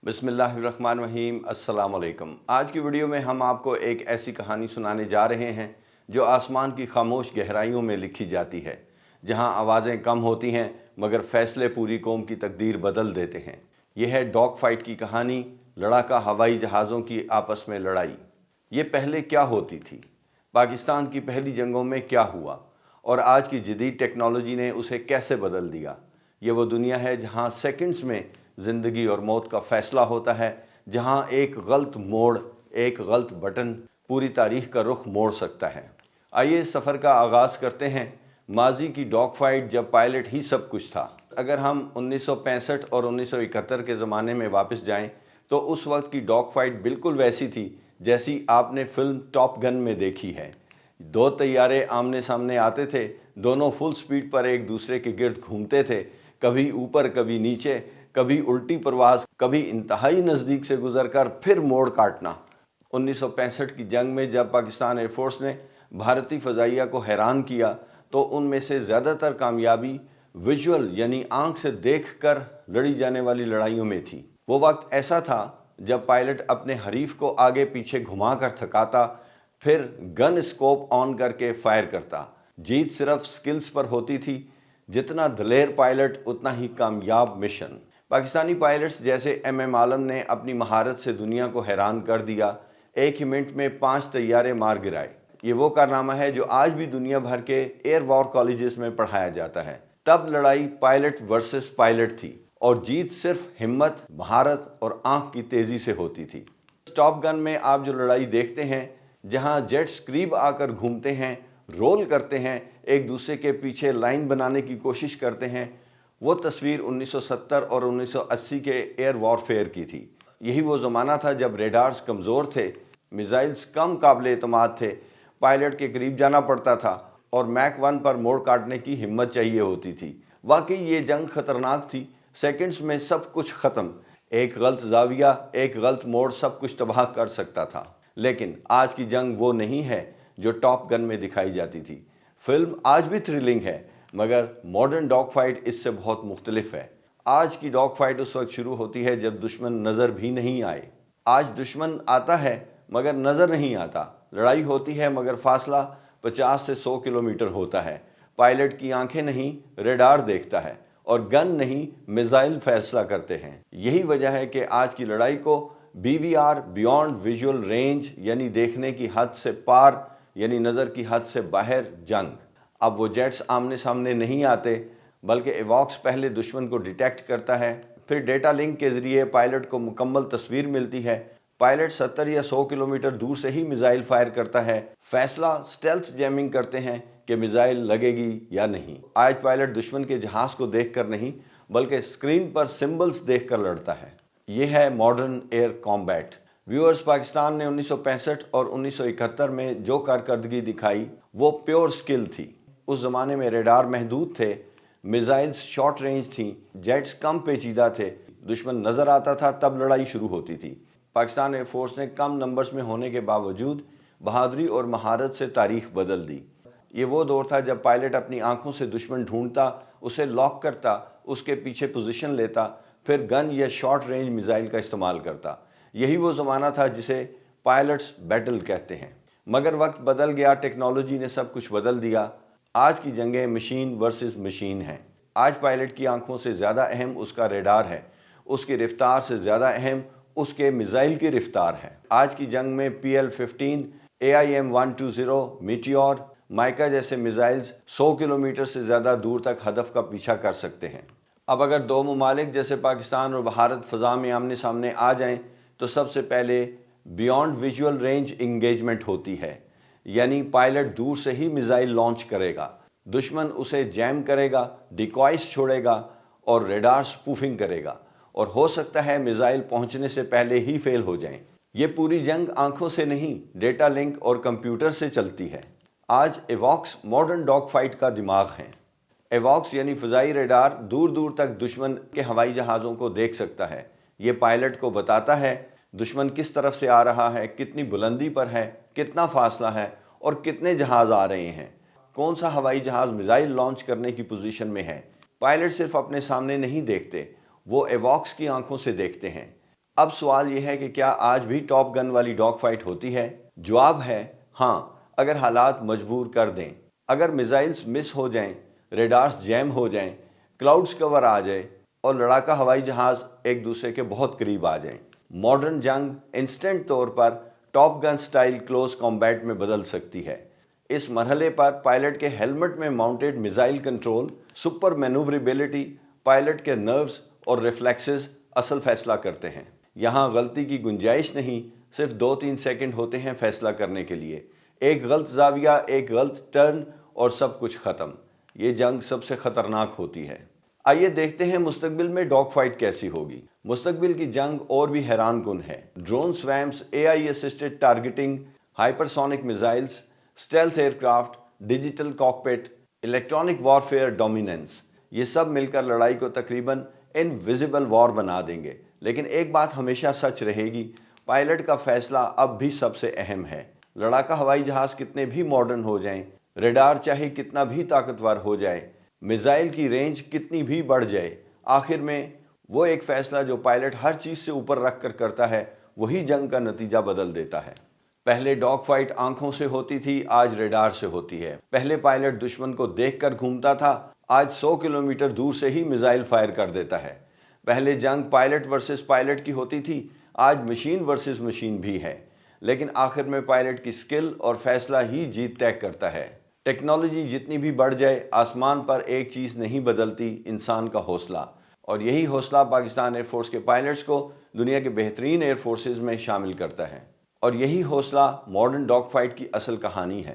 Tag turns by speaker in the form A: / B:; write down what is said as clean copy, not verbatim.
A: बिस्मिल्लाहिर्रहमानिर्रहीम। अस्सलाम वालेकुम। आज की वीडियो में हम आपको एक ऐसी कहानी सुनाने जा रहे हैं जो आसमान की खामोश गहराइयों में लिखी जाती है, जहां आवाज़ें कम होती हैं मगर फ़ैसले पूरी कौम की तकदीर बदल देते हैं। यह है डॉग फाइट की कहानी, लड़ाका हवाई जहाज़ों की आपस में लड़ाई। ये पहले क्या होती थी? पाकिस्तान की पहली जंगों में क्या हुआ और आज की जदीद टेक्नोलॉजी ने उसे कैसे बदल दिया? ये वो दुनिया है जहाँ सेकंड्स में ज़िंदगी और मौत का फ़ैसला होता है, जहाँ एक गलत मोड़, एक गलत बटन पूरी तारीख का रुख मोड़ सकता है। आइए इस सफ़र का आगाज़ करते हैं, माजी की डॉग फाइट जब पायलट ही सब कुछ था। अगर हम 1965 और 1971 के ज़माने में वापस जाएं, तो उस वक्त की डॉग फाइट बिल्कुल वैसी थी जैसी आपने फिल्म टॉप गन में देखी है। दो तैयारे आमने सामने आते थे, दोनों फुल स्पीड पर एक दूसरे के गिर्द घूमते थे, कभी ऊपर कभी नीचे, कभी उल्टी परवाज़, कभी इंतहाई नज़दीक से गुजरकर फिर मोड़ काटना। 1965 की जंग में जब पाकिस्तान एयरफोर्स ने भारतीय फ़ज़ाइया को हैरान किया, तो उनमें से ज़्यादातर कामयाबी विजुअल यानी आंख से देखकर लड़ी जाने वाली लड़ाइयों में थी। वो वक्त ऐसा था जब पायलट अपने हरीफ को आगे पीछे घुमाकर थकाता, फिर गन स्कोप ऑन करके फायर करता। जीत सिर्फ स्किल्स पर होती थी, जितना दलेर पायलट उतना ही कामयाब मिशन। पाकिस्तानी पायलट्स जैसे एम आलम ने अपनी महारत से दुनिया को हैरान कर दिया। एक ही मिनट में 5 तैयारे मार गिराए। ये वो कारनामा है जो आज भी दुनिया भर के एयर वॉर कॉलेजेस में पढ़ाया जाता है। तब लड़ाई पायलट वर्सेस पायलट थी और जीत सिर्फ हिम्मत, महारत और आंख की तेजी से होती थी। टॉप गन में आप जो लड़ाई देखते हैं, जहां जेट्स करीब आकर घूमते हैं, रोल करते हैं, एक दूसरे के पीछे लाइन बनाने की कोशिश करते हैं, वो तस्वीर 1970 और 1980 के एयर वॉरफेयर की थी। यही वो ज़माना था जब रेडार्स कमज़ोर थे, मिसाइल्स कम काबिल एतमाद थे, पायलट के करीब जाना पड़ता था और मैक 1 पर मोड़ काटने की हिम्मत चाहिए होती थी। वाकई ये जंग ख़तरनाक थी। सेकंड्स में सब कुछ ख़त्म। एक गलत जाविया, एक गलत मोड़ सब कुछ तबाह कर सकता था। लेकिन आज की जंग वो नहीं है जो टॉप गन में दिखाई जाती थी। फिल्म आज भी थ्रिलिंग है, मगर मॉडर्न डॉग फाइट इससे बहुत मुख्तलिफ है। आज की डॉग फाइट उस वक्त शुरू होती है जब दुश्मन नज़र भी नहीं आए। आज दुश्मन आता है मगर नज़र नहीं आता। लड़ाई होती है मगर फासला 50 से 100 किलोमीटर होता है। पायलट की आंखें नहीं, रेडार देखता है और गन नहीं, मिसाइल फैसला करते हैं। यही वजह है कि आज की लड़ाई को BVR, बियॉन्ड विजुअल रेंज, यानी देखने की हद से पार, यानी नज़र की हद से बाहर जंग। अब वो जेट्स आमने सामने नहीं आते, बल्कि एवॉक्स पहले दुश्मन को डिटेक्ट करता है, फिर डेटा लिंक के ज़रिए पायलट को मुकम्मल तस्वीर मिलती है। पायलट 70 या 100 किलोमीटर दूर से ही मिसाइल फायर करता है। फैसला स्टेल्थ जैमिंग करते हैं कि मिसाइल लगेगी या नहीं। आज पायलट दुश्मन के जहाज़ को देखकर नहीं, बल्कि स्क्रीन पर सिंबल्स देखकर लड़ता है। ये है modern air combat. Viewers, Pakistan ने 1965 और 1971 में जो कारकर्दगी दिखाई वो प्योर स्किल थी। उस ज़माने में रेडार महदूद थे, मिसाइल्स शॉर्ट रेंज थी, जेट्स कम पेचीदा थे, दुश्मन नज़र आता था तब लड़ाई शुरू होती थी। पाकिस्तान एयरफोर्स ने कम नंबर्स में होने के बावजूद बहादुरी और महारत से तारीख बदल दी। ये वो दौर था जब पायलट अपनी आंखों से दुश्मन ढूंढता, उसे लॉक करता, उसके पीछे पोजीशन लेता, फिर गन या शॉर्ट रेंज मिसाइल का इस्तेमाल करता। यही वो ज़माना था जिसे पायलट्स बैटल कहते हैं। मगर वक्त बदल गया, टेक्नोलॉजी ने सब कुछ बदल दिया। आज की जंगें मशीन वर्सेस मशीन हैं। आज पायलट की आंखों से ज़्यादा अहम उसका रेडार है, उसकी रफ्तार से ज़्यादा अहम उसके मिसाइल की रफ्तार है। आज की जंग में PL-15, AIM-120, मीटियोर, माइका जैसे मिसाइल्स 100 किलोमीटर से ज़्यादा दूर तक हदफ का पीछा कर सकते हैं। अब अगर दो ममालिक जैसे पाकिस्तान और भारत फ़ज़ा में आमने सामने आ जाएं, तो सबसे पहले बियॉन्ड विजुअल रेंज इंगेजमेंट होती है, यानी पायलट दूर से ही मिसाइल लॉन्च करेगा, दुश्मन उसे जैम करेगा, डिकॉयस छोड़ेगा और रेडार स्पूफिंग करेगा, और हो सकता है मिसाइल पहुंचने से पहले ही फेल हो जाएं। ये पूरी जंग आंखों से नहीं, डेटा लिंक और कंप्यूटर से चलती है। आज एवॉक्स मॉडर्न डॉग फाइट का दिमाग है। एवॉक्स यानी फ़ज़ाई रेडार दूर दूर तक दुश्मन के हवाई जहाज़ों को देख सकता है। ये पायलट को बताता है दुश्मन किस तरफ से आ रहा है, कितनी बुलंदी पर है, कितना फासला है और कितने जहाज़ आ रहे हैं, कौन सा हवाई जहाज़ मिसाइल लॉन्च करने की पोजीशन में है। पायलट सिर्फ अपने सामने नहीं देखते, वो एवॉक्स की आंखों से देखते हैं। اب سوال یہ ہے کہ کیا آج بھی ٹاپ گن والی ڈاگ فائٹ ہوتی ہے؟ جواب ہے ہاں، اگر حالات مجبور کر دیں، اگر میزائلز مس ہو جائیں، ریڈارز جیم ہو جائیں، کلاؤڈز کور آ جائے اور لڑاکا ہوائی جہاز ایک دوسرے کے بہت قریب آ جائیں۔ ماڈرن جنگ انسٹنٹ طور پر top gun style close combat میں بدل سکتی ہے۔ اس مرحلے پر پائلٹ کے ہیلمٹ میں mounted missile control, super manoeuvrability, pilot کے نروز اور ریفلیکسز اصل فیصلہ کرتے ہیں۔ یہاں غلطی کی گنجائش نہیں، صرف 2-3 سیکنڈ ہوتے ہیں فیصلہ کرنے کے لیے۔ ایک غلط زاویہ، ایک غلط ٹرن اور سب کچھ ختم۔ یہ جنگ سب سے خطرناک ہوتی ہے۔ آئیے دیکھتے ہیں مستقبل میں ڈاگ فائٹ کیسی ہوگی۔ مستقبل کی جنگ اور بھی حیران کن ہے۔ Drone swarms, A I assisted targeting, hypersonic missiles, stealth aircraft, digital cockpit, electronic warfare dominance, یہ سب مل کر لڑائی کو تقریباً انویزیبل وار بنا دیں گے۔ لیکن ایک بات ہمیشہ سچ رہے گی، پائلٹ کا فیصلہ اب بھی سب سے اہم ہے۔ لڑاکا ہوائی جہاز کتنے بھی ماڈرن ہو جائیں، ریڈار چاہے کتنا بھی طاقتور ہو جائے، میزائل کی رینج کتنی بھی بڑھ جائے، آخر میں وہ ایک فیصلہ جو پائلٹ ہر چیز سے اوپر رکھ کر کرتا ہے، وہی جنگ کا نتیجہ بدل دیتا ہے۔ پہلے ڈاگ فائٹ آنکھوں سے ہوتی تھی، آج ریڈار سے ہوتی ہے۔ پہلے پائلٹ دشمن کو دیکھ کر گھومتا تھا، آج 100 کلومیٹر دور سے ہی میزائل فائر کر دیتا ہے۔ پہلے جنگ پائلٹ ورسز پائلٹ کی ہوتی تھی، آج مشین ورسز مشین بھی ہے، لیکن آخر میں پائلٹ کی سکل اور فیصلہ ہی جیت طے کرتا ہے۔ ٹیکنالوجی جتنی بھی بڑھ جائے، آسمان پر ایک چیز نہیں بدلتی، انسان کا حوصلہ۔ اور یہی حوصلہ پاکستان ایئر فورس کے پائلٹس کو دنیا کے بہترین ایئر فورسز میں شامل کرتا ہے۔ اور یہی حوصلہ ماڈرن ڈاگ فائٹ کی اصل کہانی ہے۔